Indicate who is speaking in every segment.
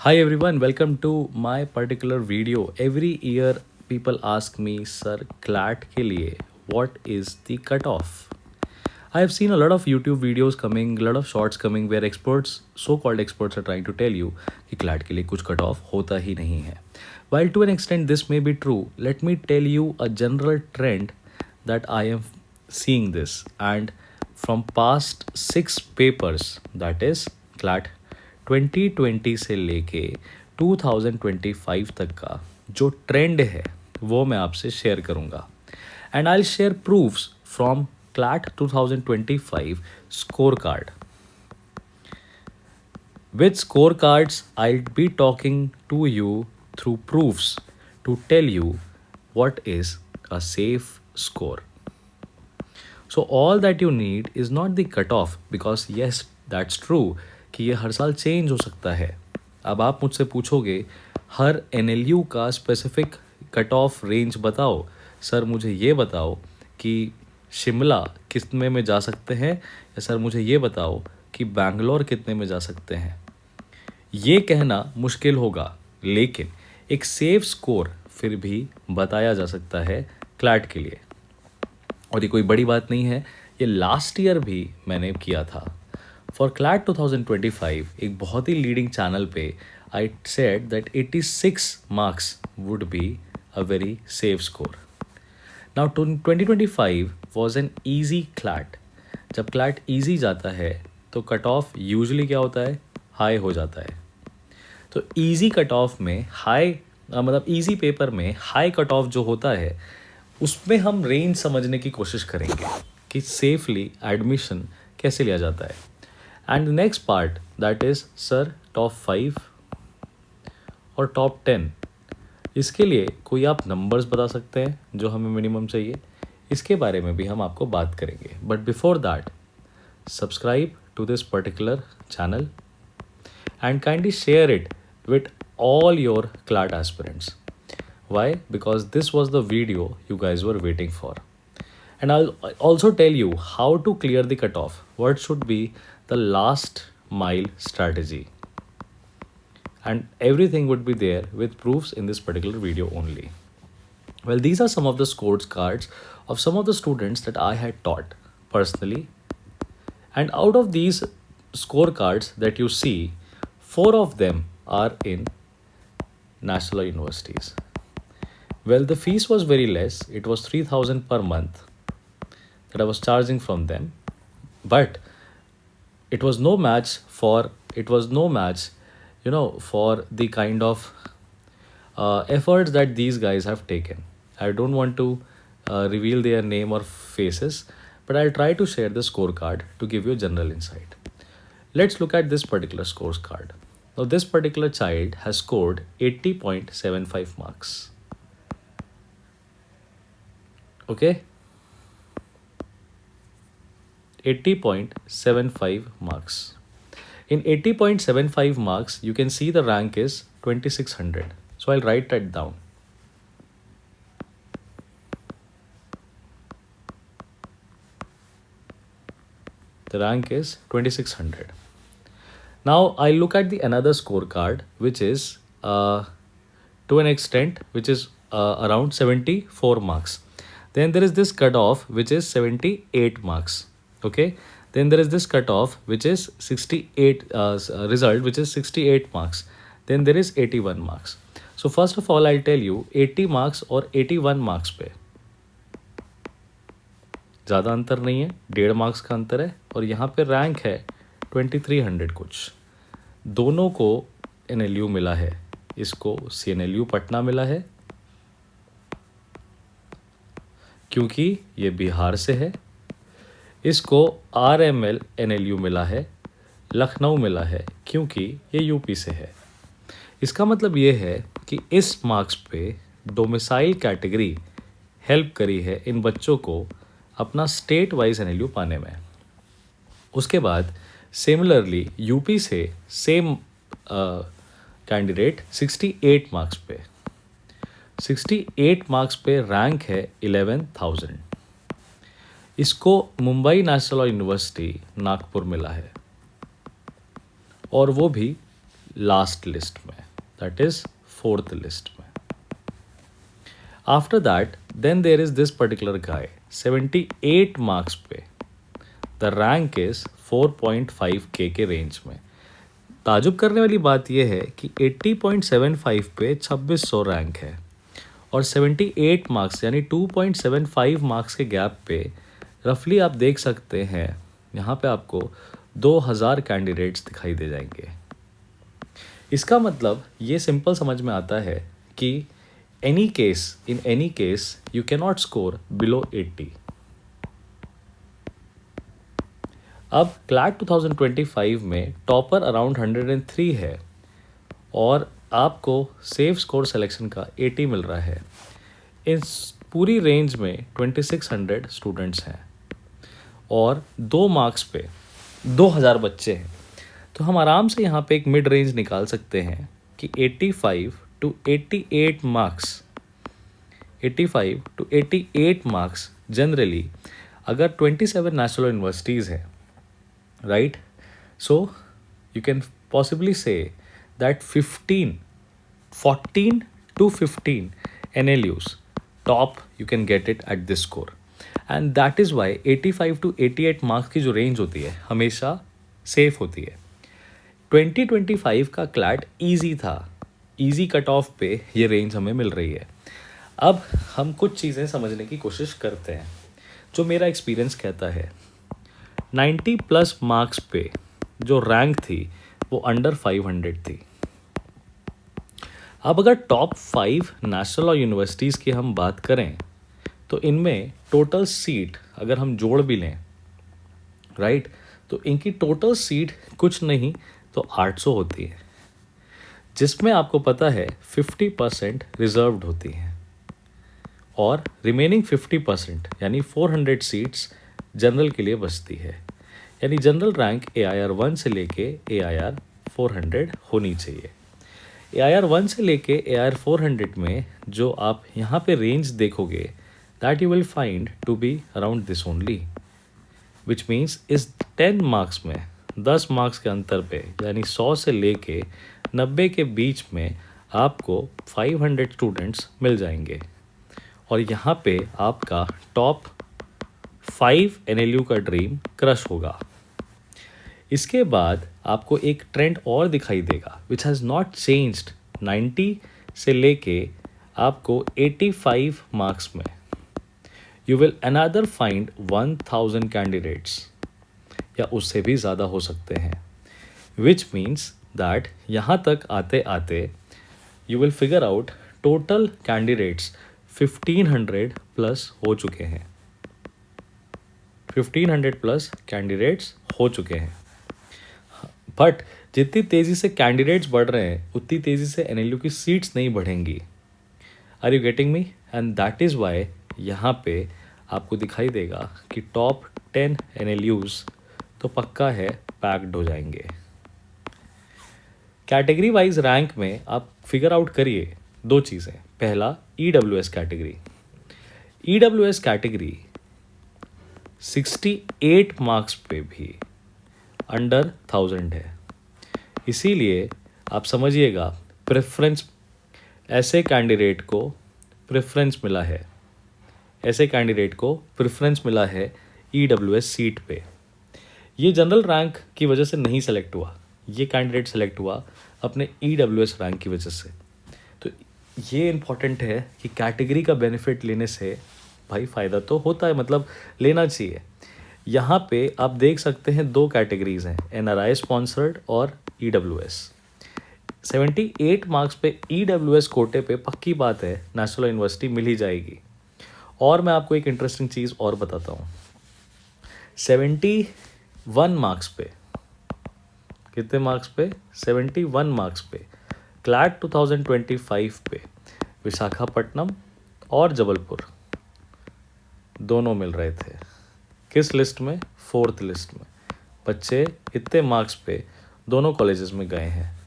Speaker 1: Hi everyone, welcome to my particular video. Every year people ask me, sir, CLAT के लिए what is the cutoff? I have seen a lot of YouTube videos coming, a lot of shorts coming where experts, so-called experts are trying to tell you कि CLAT के लिए कुछ cutoff होता ही नहीं है. While to an extent this may be true, let me tell you a general trend that I am seeing this and from past 6 papers, that is CLAT 2020 से लेके 2025 तक का जो ट्रेंड है वो मैं आपसे शेयर करूँगा and I share proofs from CLAT 2025 score card. With scorecards, I'll be talking to you through proofs to tell you what is a safe score. So all that you need is not the cutoff because yes, that's true कि ये हर साल change हो सकता है. अब आप मुझसे पूछोगे हर NLU का स्पेसिफिक कट ऑफ रेंज बताओ. सर मुझे ये बताओ कि शिमला कितने में जा सकते हैं या सर मुझे ये बताओ कि बैंगलोर कितने में जा सकते हैं. ये कहना मुश्किल होगा लेकिन एक सेफ स्कोर फिर भी बताया जा सकता है क्लैट के लिए. और ये कोई बड़ी बात नहीं है, ये लास्ट ईयर भी मैंने किया था. फॉर CLAT 2025 एक बहुत ही लीडिंग चैनल पे I said that 86 marks would be a very safe score. Now 2025 was an easy CLAT. जब CLAT ईजी जाता है तो कट ऑफ यूजली क्या होता है, हाई हो जाता है. तो ईजी कट ऑफ में हाई मतलब ईजी पेपर में हाई कट ऑफ जो होता है उसमें हम रेंज समझने की कोशिश करेंगे कि सेफली एडमिशन कैसे लिया जाता है. And next part that is sir top 5 और टॉप 10 इसके लिए कोई आप नंबर्स बता सकते हैं जो हमें मिनिमम चाहिए, इसके बारे में भी हम आपको बात करेंगे. But before that subscribe to this particular channel and kindly share it with all your CLAT aspirants. Why? Because this was the video you guys were waiting for. And I'll also tell you how to clear the cutoff. What should be the last mile strategy. And everything would be there with proofs in this particular video only. Well, these are some of the scored cards of some of the students that I had taught personally. And out of these scorecards that you see, 4 of them are in national universities. Well, the fees was very less. It was 3,000 per month that I was charging from them. But it was no match for the kind of efforts that these guys have taken. I don't want to reveal their name or faces, but I'll try to share the scorecard to give you a general insight. Let's look at this particular scorecard. Now, this particular child has scored 80.75 marks. Okay? 80.75 marks. In 80.75 marks, you can see the rank is 2600. So, I'll write that down. The rank is 2600. Now I look at the another scorecard which is to an extent which is around 74 marks. Then there is this cutoff which is 78 marks. Okay. Then there is this cutoff which is 68 result which is 68 marks. Then there is 81 marks. So first of all I'll tell you 80 marks और 81 marks पे ज़्यादा अंतर नहीं है, 1.5 marks का अंतर है. और यहाँ पे रैंक है 2300 कुछ. दोनों को NLU मिला है, इसको CNLU पटना मिला है क्योंकि ये बिहार से है. इसको RML NLU मिला है, लखनऊ मिला है क्योंकि ये यूपी से है. इसका मतलब ये है कि इस मार्क्स पे डोमिसाइल कैटेगरी हेल्प करी है इन बच्चों को अपना स्टेट वाइज NLU पाने में. उसके बाद सिमिलरली यूपी से सेम कैंडिडेट 68 मार्क्स पे 68 मार्क्स पे रैंक है 11,000. इसको मुंबई नेशनल यूनिवर्सिटी नागपुर मिला है और वो भी लास्ट लिस्ट में, दैट इज फोर्थ लिस्ट में. After that then there is this particular guy 78 marks पे. द रैंक इज 4.5K के रेंज में. ताजुब करने वाली बात यह है कि 80.75 पे 2600 रैंक है और 78 मार्क्स यानी 2.75 मार्क्स के गैप पे रफली आप देख सकते हैं यहाँ पे आपको 2000 कैंडिडेट्स दिखाई दे जाएंगे. इसका मतलब ये सिंपल समझ में आता है कि in any case you can not score below 80. अब क्लैट 2025 में टॉपर अराउंड 103 है और आपको सेफ स्कोर सिलेक्शन का 80 मिल रहा है. इस पूरी रेंज में 2600 स्टूडेंट्स हैं और 2 मार्क्स पे 2000 बच्चे हैं. तो हम आराम से यहाँ पे एक मिड रेंज निकाल सकते हैं कि 85 to 88 marks, 85 to 88 marks generally अगर 27 नेशनल यूनिवर्सिटीज़ हैं, right? So you can possibly say that 14 to 15 NLUs top you can get it at this score, and that is why 85 to 88 marks की जो range होती है हमेशा safe होती है. 2025 का क्लैट ईजी था, ईजी कट ऑफ पे ये रेंज हमें मिल रही है. अब हम कुछ चीज़ें समझने की कोशिश करते हैं. जो मेरा एक्सपीरियंस कहता है 90+ मार्क्स पे जो रैंक थी वो अंडर 500 थी. अब अगर टॉप 5 नेशनल और यूनिवर्सिटीज़ की हम बात करें तो इनमें टोटल सीट अगर हम जोड़ भी लें, राइट, तो इनकी टोटल सीट कुछ नहीं तो 800 होती है, जिसमें आपको पता है 50% रिजर्व्ड होती हैं और रिमेनिंग 50% यानी 400 सीट्स जनरल के लिए बचती है. यानी जनरल रैंक AIR 1 से लेके AIR 400 होनी चाहिए. AIR 1 से लेके AIR 400 में जो आप यहाँ पे रेंज देखोगे that you will find to be around this only, which means इस 10 मार्क्स में 10 मार्क्स के अंतर पे यानी 100 से लेके 90 के बीच में आपको 500 स्टूडेंट्स मिल जाएंगे और यहाँ पे आपका टॉप 5 NLU का ड्रीम क्रश होगा. इसके बाद आपको एक ट्रेंड और दिखाई देगा विच हैज़ नॉट चेंज्ड. 90 से लेके आपको 85 मार्क्स में you will another find 1000 candidates या उससे भी ज़्यादा हो सकते हैं, विच मीन्स दैट यहाँ तक आते आते you will figure out total candidates 1500+ हो चुके हैं. 1500+ कैंडिडेट्स हो चुके हैं. बट जितनी तेज़ी से कैंडिडेट्स बढ़ रहे हैं उतनी तेज़ी से NLU की सीट्स नहीं बढ़ेंगी. Are you getting me? And that is why यहाँ पे आपको दिखाई देगा कि टॉप 10 NLUs तो पक्का है पैक्ड हो जाएंगे. कैटेगरी वाइज रैंक में आप फिगर आउट करिए 2 चीज़ें. पहला EWS category. EWS category 68 marks पे भी अंडर 1000 है. इसीलिए आप समझिएगा प्रेफरेंस ऐसे कैंडिडेट को प्रेफरेंस मिला है, ऐसे कैंडिडेट को प्रेफरेंस मिला है EWS सीट पे. ये जनरल रैंक की वजह से नहीं सेलेक्ट हुआ, ये कैंडिडेट सेलेक्ट हुआ अपने EWS रैंक की वजह से. तो ये इम्पॉर्टेंट है कि कैटेगरी का बेनिफिट लेने से भाई फ़ायदा तो होता है, मतलब लेना चाहिए. यहाँ पे आप देख सकते हैं 2 कैटेगरीज हैं, NRI स्पॉन्सर्ड और EWS. 78 मार्क्स पे EWS कोटे पे पक्की बात है नेशनल यूनिवर्सिटी मिल ही जाएगी. और मैं आपको एक इंटरेस्टिंग चीज़ और बताता हूँ. 71 मार्क्स पे, कितने मार्क्स पे? 71 मार्क्स पे क्लैट 2025 पे विशाखापट्टनम और जबलपुर दोनों मिल रहे थे. किस लिस्ट में? 4th लिस्ट में. बच्चे इतने मार्क्स पे दोनों कॉलेजेस में गए हैं.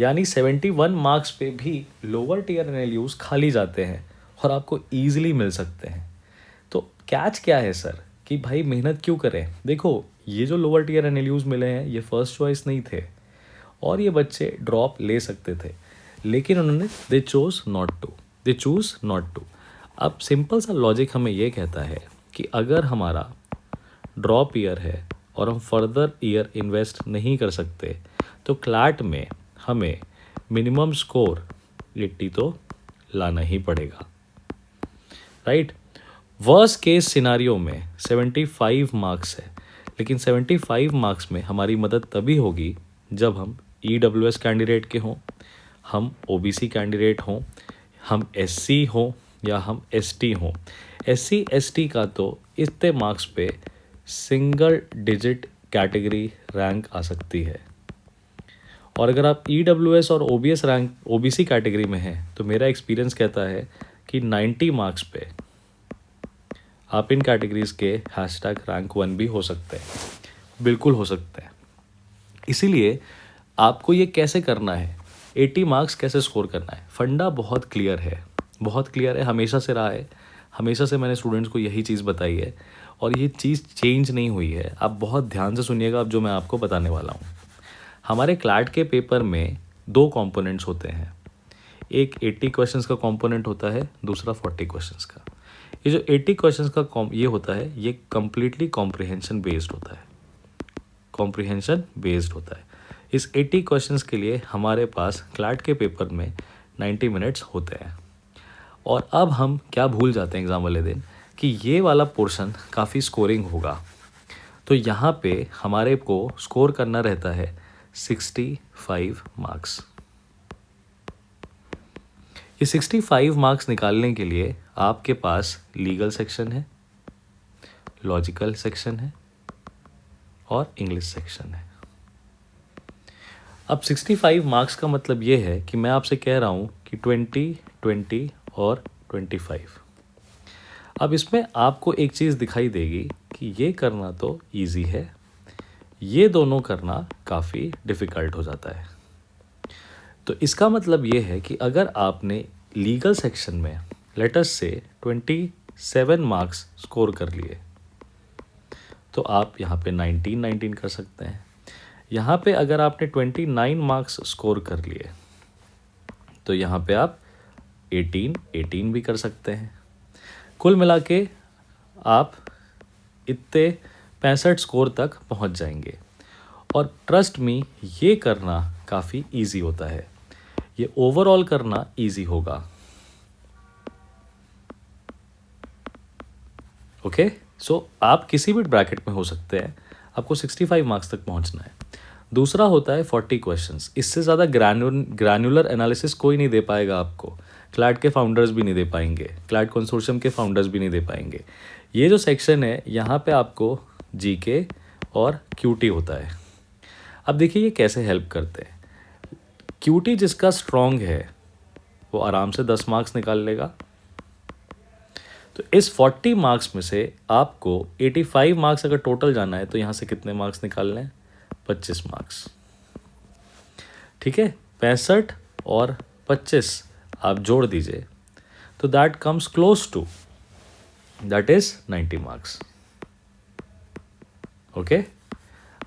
Speaker 1: यानी 71 मार्क्स पे भी लोअर टीयर NLUs खाली जाते हैं और आपको ईजिली मिल सकते हैं. तो कैच क्या है सर कि भाई मेहनत क्यों करें? देखो ये जो लोअर टीयर NLUs मिले हैं ये फर्स्ट चॉइस नहीं थे और ये बच्चे ड्रॉप ले सकते थे, लेकिन उन्होंने दे चूज़ नॉट टू। अब सिंपल सा लॉजिक हमें ये कहता है कि अगर हमारा ड्रॉप ईयर है और हम फर्दर ईयर इन्वेस्ट नहीं कर सकते, तो क्लैट में हमें मिनिमम स्कोर 80 तो लाना ही पड़ेगा, राइट। वर्स्ट केस सिनारियो में 75 मार्क्स है, लेकिन 75 मार्क्स में हमारी मदद तभी होगी जब हम EWS कैंडिडेट के हों, हम OBC कैंडिडेट हों, हम SC हों या हम ST हों। SC ST का तो इतने मार्क्स पे सिंगल डिजिट कैटेगरी रैंक आ सकती है, और अगर आप EWS और OBC कैटेगरी में हैं तो मेरा एक्सपीरियंस कहता है कि 90 मार्क्स पे आप इन कैटेगरीज के #रैंक 1 भी हो सकते हैं, बिल्कुल हो सकते हैं। इसीलिए आपको ये कैसे करना है, 80 मार्क्स कैसे स्कोर करना है, फंडा बहुत क्लियर है, हमेशा से रहा है, हमेशा से मैंने स्टूडेंट्स को यही चीज़ बताई है, और ये चीज़ चेंज नहीं हुई है। आप बहुत ध्यान से सुनिएगा अब जो मैं आपको बताने वाला हूँ। हमारे क्लैट के पेपर में 2 कंपोनेंट्स होते हैं, एक 80 क्वेश्चंस का कंपोनेंट होता है, दूसरा 40 क्वेश्चंस का। ये जो 80 क्वेश्चंस का ये होता है, ये कम्प्लीटली कॉम्प्रिहेंशन बेस्ड होता है। इस 80 क्वेश्चंस के लिए हमारे पास क्लैट के पेपर में 90 मिनट्स होते हैं। और अब हम क्या भूल जाते हैं एग्ज़ाम वाले दिन कि ये वाला पोर्शन काफ़ी स्कोरिंग होगा, तो यहाँ पे हमारे को स्कोर करना रहता है 65 मार्क्स। ये 65 मार्क्स निकालने के लिए आपके पास लीगल सेक्शन है, लॉजिकल सेक्शन है और इंग्लिश सेक्शन है। अब 65 मार्क्स का मतलब ये है कि मैं आपसे कह रहा हूँ कि 20, 20 और 25। अब इसमें आपको एक चीज़ दिखाई देगी कि ये करना तो इजी है, ये दोनों करना काफ़ी डिफ़िकल्ट हो जाता है। तो इसका मतलब ये है कि अगर आपने लीगल सेक्शन में लेटस से 27 मार्क्स स्कोर कर लिए, तो आप यहाँ पे 19 कर सकते हैं। यहाँ पे अगर आपने 29 मार्क्स स्कोर कर लिए, तो यहाँ पे आप 18 भी कर सकते हैं। कुल मिला के आप इतने 65 स्कोर तक पहुँच जाएंगे। और ट्रस्ट मी, ये करना काफ़ी इजी होता है, ये ओवरऑल करना इजी होगा। ओके, सो आप किसी भी ब्रैकेट में हो सकते हैं, आपको 65 मार्क्स तक पहुंचना है। दूसरा होता है 40 क्वेश्चंस। इससे ज़्यादा ग्रैन्युलर एनालिसिस कोई नहीं दे पाएगा आपको, क्लैट के फाउंडर्स भी नहीं दे पाएंगे, क्लैट कंसोर्शियम के फाउंडर्स भी नहीं दे पाएंगे। ये जो सेक्शन है यहाँ पे आपको जीके और क्यूटी होता है। अब देखिए ये कैसे हेल्प करते हैं। क्यूटी जिसका स्ट्रॉन्ग है वो आराम से 10 मार्क्स निकाल लेगा। तो इस 40 मार्क्स में से आपको 85 मार्क्स अगर टोटल जाना है तो यहाँ से कितने मार्क्स निकालने हैं, 25 मार्क्स। ठीक है, 65 और 25 आप जोड़ दीजिए तो that comes close to, that is 90 marks. Okay,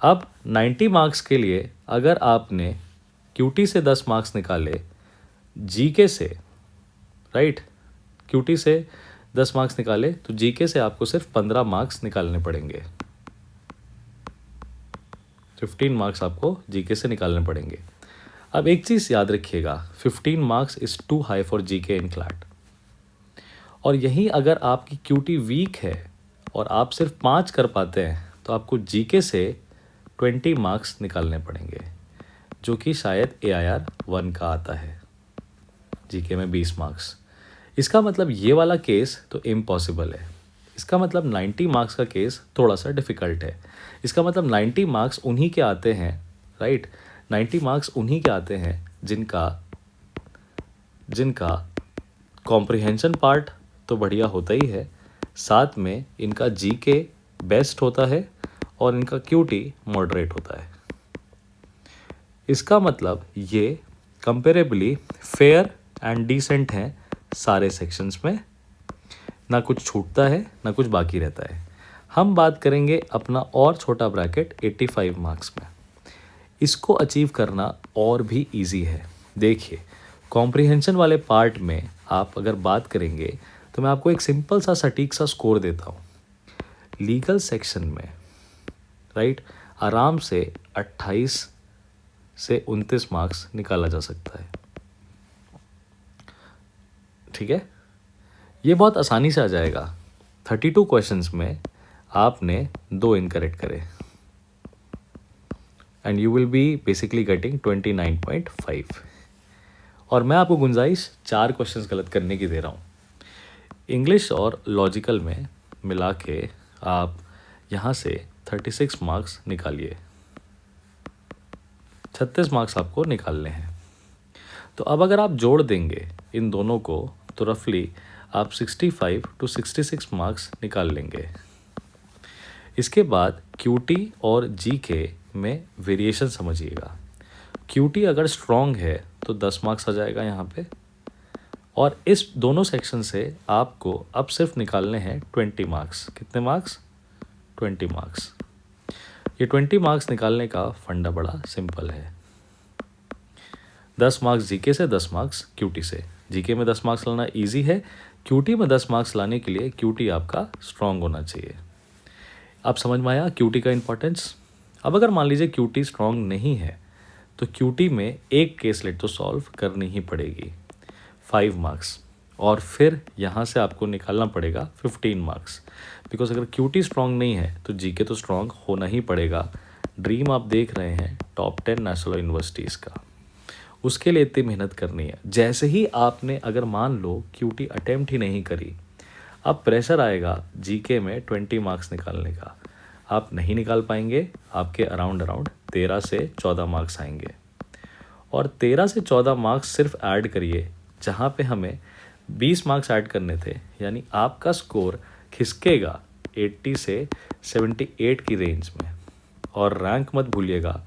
Speaker 1: अब 90 मार्क्स के लिए अगर आपने क्यूटी से 10 मार्क्स निकाले, जीके से, राइट, क्यूटी से 10 मार्क्स निकाले तो जीके से आपको सिर्फ 15 मार्क्स निकालने पड़ेंगे। 15 मार्क्स आपको जीके से निकालने पड़ेंगे। अब एक चीज़ याद रखिएगा, 15 marks is too high for GK in CLAT. और यहीं अगर आपकी क्यूटी वीक है और आप सिर्फ 5 कर पाते हैं तो आपको जीके से 20 मार्क्स निकालने पड़ेंगे, जो कि शायद AIR 1 का आता है, जीके में 20 मार्क्स। इसका मतलब ये वाला केस तो इम्पॉसिबल है। इसका मतलब 90 मार्क्स का केस थोड़ा सा डिफ़िकल्ट है। इसका मतलब 90 मार्क्स उन्हीं के आते हैं, राइट, 90 मार्क्स उन्हीं के आते हैं जिनका कॉम्प्रिहेंशन पार्ट तो बढ़िया होता ही है, साथ में इनका जीके बेस्ट होता है और इनका क्यूटी मॉडरेट होता है। इसका मतलब ये कंपेरेबली फेयर एंड डिसेंट हैं सारे सेक्शंस में, ना कुछ छूटता है ना कुछ बाकी रहता है। हम बात करेंगे अपना और छोटा ब्रैकेट 85 मार्क्स में। इसको अचीव करना और भी इजी है। देखिए, कॉम्प्रिहेंशन वाले पार्ट में आप अगर बात करेंगे तो मैं आपको एक सिंपल सा सटीक सा स्कोर देता हूँ। लीगल सेक्शन में राइट आराम से 28 से 29 मार्क्स निकाला जा सकता है। ठीक है, ये बहुत आसानी से आ जाएगा। 32 क्वेश्चंस में आपने 2 इनकरेक्ट करे and you will be basically getting 29.5। और मैं आपको गुंजाइश 4 क्वेश्चंस गलत करने की दे रहा हूँ। इंग्लिश और लॉजिकल में मिला के आप यहाँ से 36 मार्क्स निकालिए, 36 मार्क्स आपको निकालने हैं। तो अब अगर आप जोड़ देंगे इन दोनों को तो रफली आप 65 टू 66 मार्क्स निकाल लेंगे। इसके बाद क्यूटी और जीके में वेरिएशन समझिएगा। क्यूटी अगर स्ट्रॉन्ग है तो 10 मार्क्स आ जाएगा यहाँ पे, और इस दोनों सेक्शन से आपको अब सिर्फ निकालने हैं 20 मार्क्स। कितने मार्क्स? 20 मार्क्स। ये 20 मार्क्स निकालने का फंडा बड़ा सिंपल है। 10 मार्क्स जीके से, 10 मार्क्स क्यूटी से। जीके में 10 मार्क्स लाना इजी है, क्यूटी में 10 मार्क्स लाने के लिए क्यूटी आपका स्ट्रॉन्ग होना चाहिए। अब समझ में आया क्यूटी का इंपॉर्टेंस। अब अगर मान लीजिए क्यूटी स्ट्रॉन्ग नहीं है तो क्यूटी में एक केसलेट तो सॉल्व करनी ही पड़ेगी, 5 मार्क्स, और फिर यहाँ से आपको निकालना पड़ेगा 15 मार्क्स। बिकॉज अगर क्यूटी स्ट्रॉन्ग नहीं है तो जीके तो स्ट्रॉन्ग होना ही पड़ेगा। ड्रीम आप देख रहे हैं टॉप 10 नेशनल यूनिवर्सिटीज़ का, उसके लिए इतनी मेहनत करनी है। जैसे ही आपने अगर मान लो क्यूटी अटेम्प्ट ही नहीं करी, अब प्रेशर आएगा जीके में 20 मार्क्स निकालने का, आप नहीं निकाल पाएंगे। आपके अराउंड 13 से 14 मार्क्स आएंगे, और 13 से 14 मार्क्स सिर्फ ऐड करिए, जहाँ पे हमें 20 मार्क्स ऐड करने थे, यानी आपका स्कोर खिसकेगा 80 से 78 की रेंज में। और रैंक मत भूलिएगा,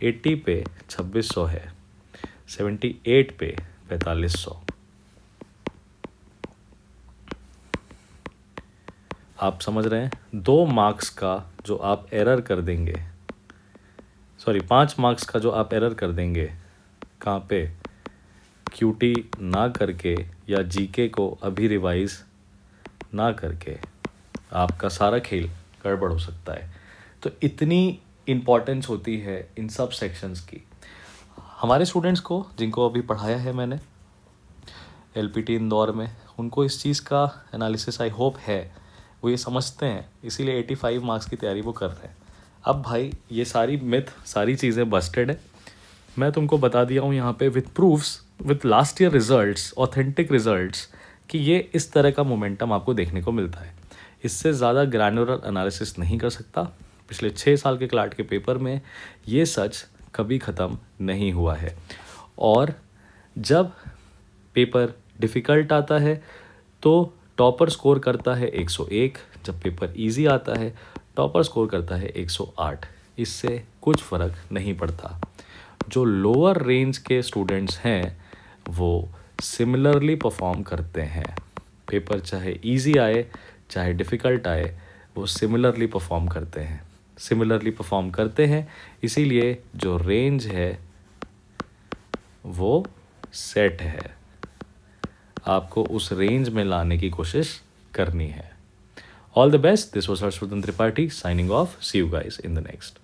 Speaker 1: 80 पे 2600 है, 78 पे 4500। आप समझ रहे हैं? 2 मार्क्स का जो आप एरर कर देंगे, 5 मार्क्स का जो आप एरर कर देंगे, कहाँ पे? क्यूटी ना करके या जीके को अभी रिवाइज ना करके, आपका सारा खेल गड़बड़ हो सकता है। तो इतनी इम्पॉर्टेंस होती है इन सब सेक्शंस की। हमारे स्टूडेंट्स को जिनको अभी पढ़ाया है मैंने एलपीटी इंदौर में, उनको इस चीज़ का एनालिसिस आई होप है, वो ये समझते हैं, इसीलिए 85 मार्क्स की तैयारी वो कर रहे हैं। अब भाई ये सारी मिथ, सारी चीज़ें बस्टेड है। मैं तुमको बता दिया हूँ यहाँ पे with proofs, with last year results, authentic results, कि ये इस तरह का मोमेंटम आपको देखने को मिलता है। इससे ज़्यादा ग्रैनुलर एनालिसिस नहीं कर सकता। पिछले 6 साल के क्लाट के पेपर में ये सच कभी ख़त्म नहीं हुआ है। और जब पेपर डिफ़िकल्ट आता है तो टॉपर स्कोर करता है 101, जब पेपर इजी आता है टॉपर स्कोर करता है 108। इससे कुछ फ़र्क नहीं पड़ता। जो लोअर रेंज के स्टूडेंट्स हैं वो सिमिलरली परफॉर्म करते हैं। पेपर चाहे इजी आए चाहे डिफ़िकल्ट आए, वो सिमिलरली परफॉर्म करते हैं। इसीलिए जो रेंज है वो सेट है, आपको उस रेंज में लाने की कोशिश करनी है। All the best. This was Harshvardhan Tripathi signing off. See you guys in the next.